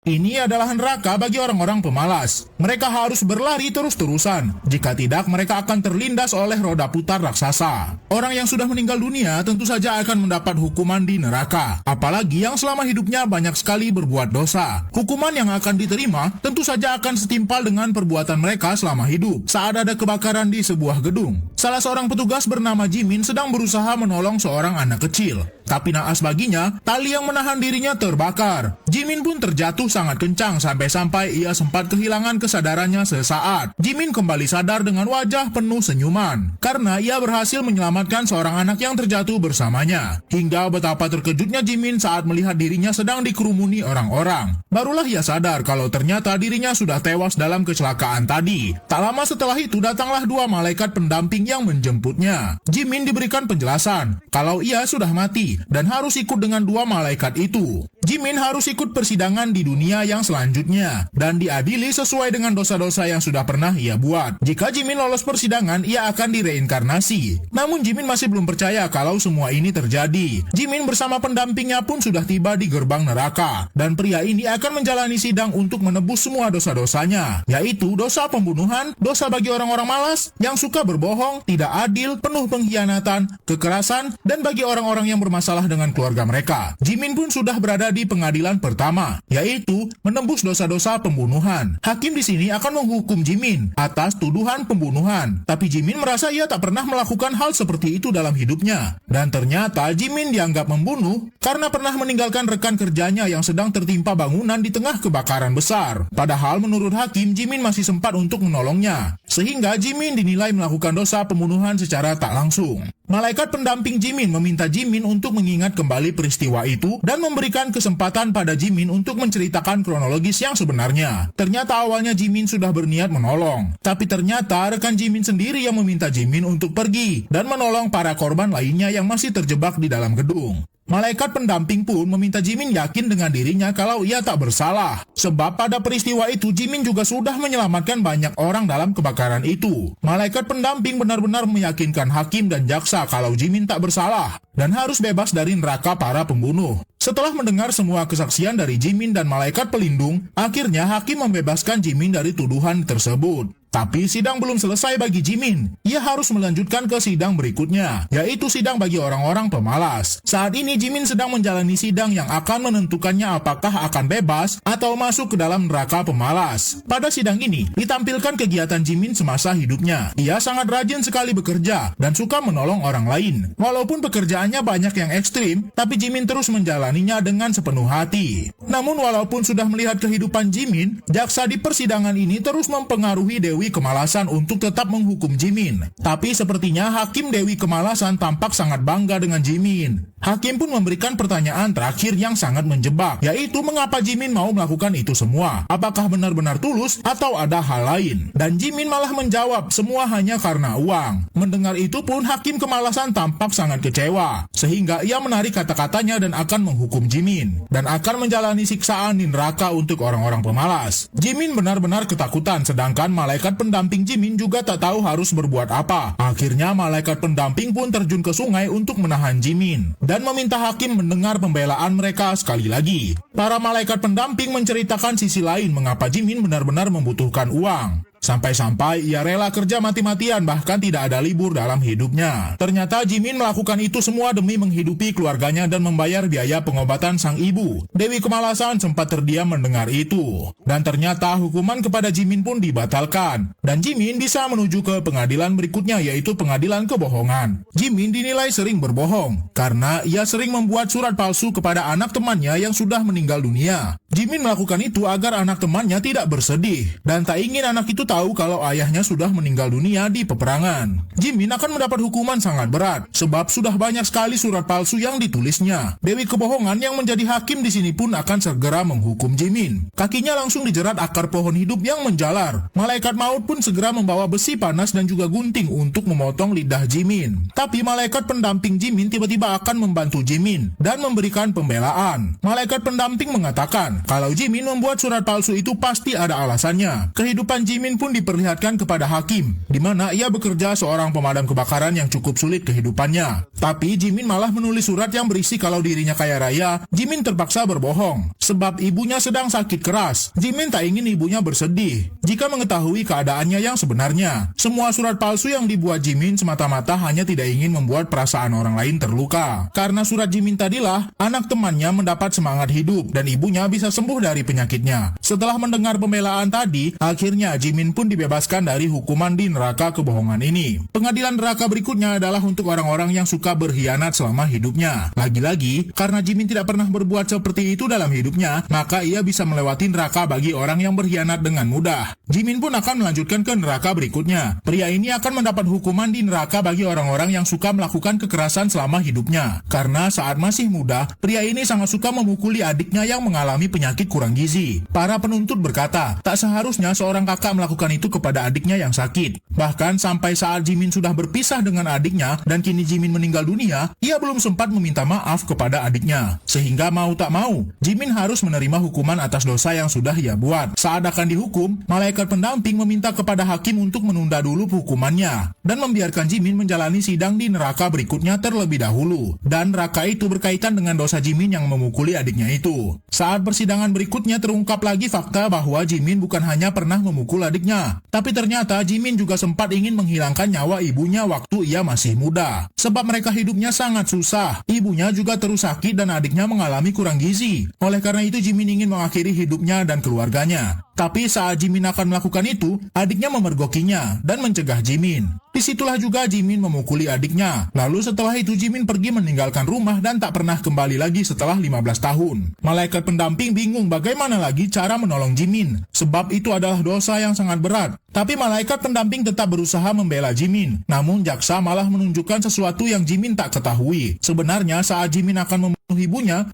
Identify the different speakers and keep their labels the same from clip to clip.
Speaker 1: Ini adalah neraka bagi orang-orang pemalas. Mereka harus berlari terus-terusan. Jika tidak, mereka akan terlindas oleh roda putar raksasa. Orang yang sudah meninggal dunia tentu saja akan mendapat hukuman di neraka. Apalagi yang selama hidupnya banyak sekali berbuat dosa. Hukuman yang akan diterima tentu saja akan setimpal dengan perbuatan mereka selama hidup. Saat ada kebakaran di sebuah gedung, salah seorang petugas bernama Jimin sedang berusaha menolong seorang anak kecil. Tapi naas baginya, tali yang menahan dirinya terbakar. Jimin pun terjatuh sangat kencang sampai-sampai ia sempat kehilangan kesadarannya sesaat. Jimin kembali sadar dengan wajah penuh senyuman karena ia berhasil menyelamatkan seorang anak yang terjatuh bersamanya. Hingga betapa terkejutnya Jimin saat melihat dirinya sedang dikerumuni orang-orang. Barulah ia sadar kalau ternyata dirinya sudah tewas dalam kecelakaan tadi. Tak lama setelah itu datanglah dua malaikat pendamping yang menjemputnya. Jimin diberikan penjelasan kalau ia sudah mati dan harus ikut dengan dua malaikat itu. Jimin harus ikut persidangan di dunia yang selanjutnya dan diadili sesuai dengan dosa-dosa yang sudah pernah ia buat. Jika Jimin lolos persidangan, ia akan direinkarnasi. Namun Jimin masih belum percaya kalau semua ini terjadi. Jimin bersama pendampingnya pun sudah tiba di gerbang neraka dan pria ini akan menjalani sidang untuk menebus semua dosa-dosanya, yaitu dosa pembunuhan, dosa bagi orang-orang malas yang suka berbohong, tidak adil, penuh pengkhianatan, kekerasan, dan bagi orang-orang yang bermasalah dengan keluarga mereka. Jimin pun sudah berada di pengadilan pertama, yaitu menembus dosa-dosa pembunuhan. Hakim di sini akan menghukum Jimin atas tuduhan pembunuhan, tapi Jimin merasa ia tak pernah melakukan hal seperti itu dalam hidupnya. Dan ternyata Jimin dianggap membunuh karena pernah meninggalkan rekan kerjanya yang sedang tertimpa bangunan di tengah kebakaran besar. Padahal menurut hakim, Jimin masih sempat untuk menolongnya, sehingga Jimin dinilai melakukan dosa pembunuhan secara tak langsung. Malaikat pendamping Jimin meminta Jimin untuk mengingat kembali peristiwa itu dan memberikan kesempatan pada Jimin untuk menceritakan kronologis yang sebenarnya. Ternyata awalnya Jimin sudah berniat menolong, tapi ternyata rekan Jimin sendiri yang meminta Jimin untuk pergi dan menolong para korban lainnya yang masih terjebak di dalam gedung. Malaikat pendamping pun meminta Jimin yakin dengan dirinya kalau ia tak bersalah. Sebab pada peristiwa itu Jimin juga sudah menyelamatkan banyak orang dalam kebakaran itu. Malaikat pendamping benar-benar meyakinkan hakim dan jaksa kalau Jimin tak bersalah dan harus bebas dari neraka para pembunuh. Setelah mendengar semua kesaksian dari Jimin dan malaikat pelindung, akhirnya hakim membebaskan Jimin dari tuduhan tersebut. Tapi sidang belum selesai bagi Jimin. Ia harus melanjutkan ke sidang berikutnya, yaitu sidang bagi orang-orang pemalas. Saat ini Jimin sedang menjalani sidang yang akan menentukannya apakah akan bebas atau masuk ke dalam neraka pemalas. Pada sidang ini, ditampilkan kegiatan Jimin semasa hidupnya. Ia sangat rajin sekali bekerja dan suka menolong orang lain. Walaupun pekerjaannya banyak yang ekstrim, tapi Jimin terus menjalaninya dengan sepenuh hati. Namun walaupun sudah melihat kehidupan Jimin, jaksa di persidangan ini terus mempengaruhi Dewi Kemalasan untuk tetap menghukum Jimin. Tapi sepertinya hakim Dewi Kemalasan tampak sangat bangga dengan Jimin. Hakim pun memberikan pertanyaan terakhir yang sangat menjebak, yaitu mengapa Jimin mau melakukan itu semua? Apakah benar-benar tulus atau ada hal lain? Dan Jimin malah menjawab semua hanya karena uang. Mendengar itu pun hakim Kemalasan tampak sangat kecewa, sehingga ia menarik kata-katanya dan akan menghukum Jimin dan akan menjalani siksaan di neraka untuk orang-orang pemalas. Jimin benar-benar ketakutan, sedangkan malaikat pendamping Jimin juga tak tahu harus berbuat apa. Akhirnya malaikat pendamping pun terjun ke sungai untuk menahan Jimin dan meminta hakim mendengar pembelaan mereka sekali lagi. Para malaikat pendamping menceritakan sisi lain mengapa Jimin benar-benar membutuhkan uang. Sampai-sampai ia rela kerja mati-matian, bahkan tidak ada libur dalam hidupnya. Ternyata Jimin melakukan itu semua demi menghidupi keluarganya dan membayar biaya pengobatan sang ibu. Dewi Kemalasan sempat terdiam mendengar itu. Dan ternyata hukuman kepada Jimin pun dibatalkan. Dan Jimin bisa menuju ke pengadilan berikutnya, yaitu pengadilan kebohongan. Jimin dinilai sering berbohong karena ia sering membuat surat palsu kepada anak temannya yang sudah meninggal dunia. Jimin melakukan itu agar anak temannya tidak bersedih dan tak ingin anak itu tahu kalau ayahnya sudah meninggal dunia di peperangan. Jimin akan mendapat hukuman sangat berat sebab sudah banyak sekali surat palsu yang ditulisnya. Dewi Kebohongan yang menjadi hakim di sini pun akan segera menghukum Jimin. Kakinya langsung dijerat akar pohon hidup yang menjalar. Malaikat maut pun segera membawa besi panas dan juga gunting untuk memotong lidah Jimin. Tapi malaikat pendamping Jimin tiba-tiba akan membantu Jimin dan memberikan pembelaan. Malaikat pendamping mengatakan Kalau Jimin membuat surat palsu itu pasti ada alasannya. Kehidupan Jimin pun diperlihatkan kepada hakim, di mana ia bekerja seorang pemadam kebakaran yang cukup sulit kehidupannya. Tapi Jimin malah menulis surat yang berisi kalau dirinya kaya raya. Jimin terpaksa berbohong, sebab ibunya sedang sakit keras. Jimin tak ingin ibunya bersedih jika mengetahui keadaannya yang sebenarnya. Semua surat palsu yang dibuat Jimin semata-mata hanya tidak ingin membuat perasaan orang lain terluka. Karena surat Jimin tadilah, anak temannya mendapat semangat hidup dan ibunya bisa sembuh dari penyakitnya. Setelah mendengar pembelaan tadi, akhirnya Jimin pun dibebaskan dari hukuman di neraka kebohongan ini. Pengadilan neraka berikutnya adalah untuk orang-orang yang suka berkhianat selama hidupnya. Lagi-lagi, karena Jimin tidak pernah berbuat seperti itu dalam hidupnya, maka ia bisa melewati neraka bagi orang yang berkhianat dengan mudah. Jimin pun akan melanjutkan ke neraka berikutnya. Pria ini akan mendapat hukuman di neraka bagi orang-orang yang suka melakukan kekerasan selama hidupnya. Karena saat masih muda, pria ini sangat suka memukuli adiknya yang mengalami penyakit kurang gizi. Para penuntut berkata, tak seharusnya seorang kakak melakukan itu kepada adiknya yang sakit. Bahkan sampai saat Jimin sudah berpisah dengan adiknya dan kini Jimin meninggal dunia, ia belum sempat meminta maaf kepada adiknya. Sehingga mau tak mau, Jimin harus menerima hukuman atas dosa yang sudah ia buat. Saat akan dihukum, malaikat pendamping meminta kepada hakim untuk menunda dulu hukumannya dan membiarkan Jimin menjalani sidang di neraka berikutnya terlebih dahulu. Dan neraka itu berkaitan dengan dosa Jimin yang memukuli adiknya itu. Saat persidangan berikutnya terungkap lagi fakta bahwa Jimin bukan hanya pernah memukul adiknya, tapi ternyata Jimin juga sempat ingin menghilangkan nyawa ibunya waktu ia masih muda. Sebab mereka hidupnya sangat susah. Ibunya juga terus sakit dan adiknya mengalami kurang gizi. Oleh karena itu Jimin ingin mengakhiri hidupnya dan keluarganya. Tapi saat Jimin akan melakukan itu, adiknya memergokinya dan mencegah Jimin. Disitulah juga Jimin memukuli adiknya. Lalu setelah itu Jimin pergi meninggalkan rumah dan tak pernah kembali lagi setelah 15 tahun. Malaikat pendamping bingung bagaimana lagi cara menolong Jimin, sebab itu adalah dosa yang sangat berat. Tapi malaikat pendamping tetap berusaha membela Jimin. Namun jaksa malah menunjukkan sesuatu yang Jimin tak ketahui. Sebenarnya saat Jimin akan membunuh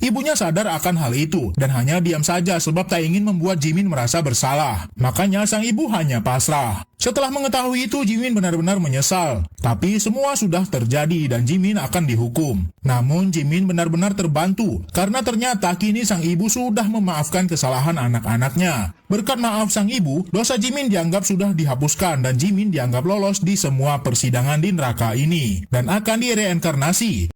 Speaker 1: ibunya sadar akan hal itu dan hanya diam saja sebab tak ingin membuat Jimin merasa bersalah. Makanya sang ibu hanya pasrah. Setelah mengetahui itu, Jimin benar-benar menyesal. Tapi semua sudah terjadi dan Jimin akan dihukum. Namun Jimin benar-benar terbantu karena ternyata kini sang ibu sudah memaafkan kesalahan anak-anaknya. Berkat maaf sang ibu, dosa Jimin dianggap sudah dihapuskan dan Jimin dianggap lolos di semua persidangan di neraka ini dan akan direinkarnasi.